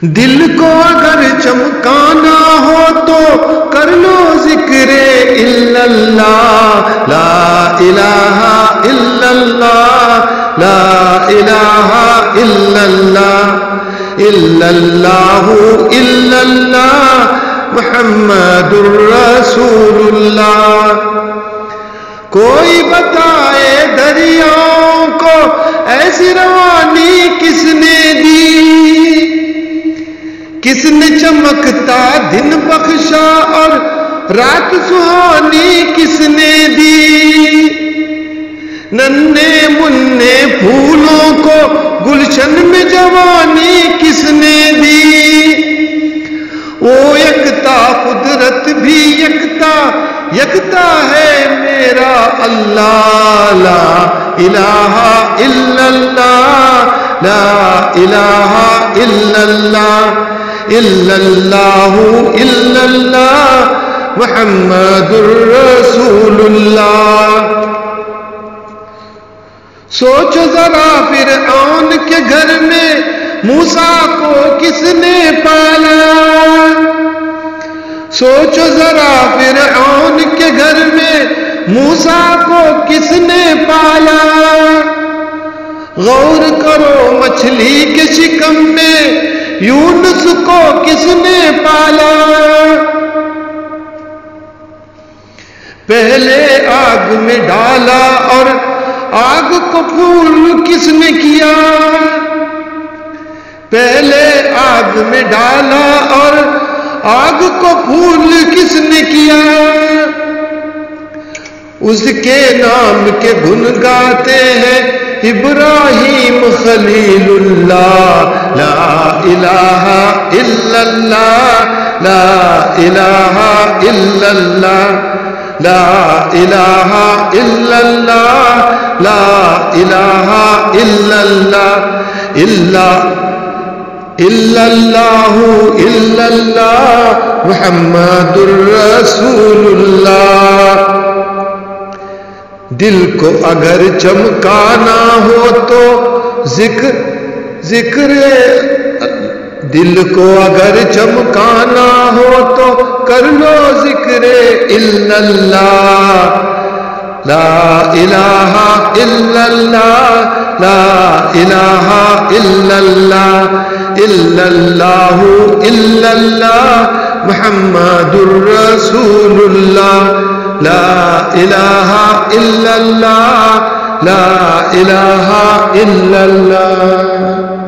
دل کو اگر چمکانا ہو تو کر لو ذکر الا اللہ، لا الہ الا اللہ، لا الہ الا اللہ، الا اللہ الا اللہ محمد الرسول اللہ۔ کوئی بتائے دریاؤں کو ایسی روانی کس نے دی، کس نے چمکتا دن بخشا اور رات سہانی کس نے دی، ننھے منھے پھولوں کو گلشن میں جوانی کس نے دی، وہ یکتا قدرت بھی یکتا یکتا ہے میرا اللہ، لا الہ الا اللہ، لا الہ الا اللہ، الا اللہ الا اللہ محمد الرسول اللہ۔ سوچو ذرا فرعون کے گھر میں موسیٰ کو کس نے پالا، سوچو ذرا فرعون کے گھر میں موسیٰ کو کس نے پالا، غور کرو مچھلی کے شکم میں یونس کو کس نے پالا، پہلے آگ میں ڈالا اور آگ کو پھول کس نے کیا، پہلے آگ میں ڈالا اور آگ کو پھول کس نے کیا، اس کے نام کے گن گاتے ہیں ابراہیم خلیل اللہ، لا الہ الا اللہ، لا الہ الا اللہ، لا الہ الا اللہ، لا الہ الا اللہ، الا اللہ الا اللہ محمد الرسول اللہ۔ دل کو اگر چمکانا ہو تو ذکر دل کو اگر چمکانا ہو تو کر لو ذکر الا اللہ، لا الہ الا اللہ، لا الہ الا اللہ، الا اللہ الا اللہ محمد الرسول اللہ، لا الہ الا اللہ، لا الہ الا اللہ۔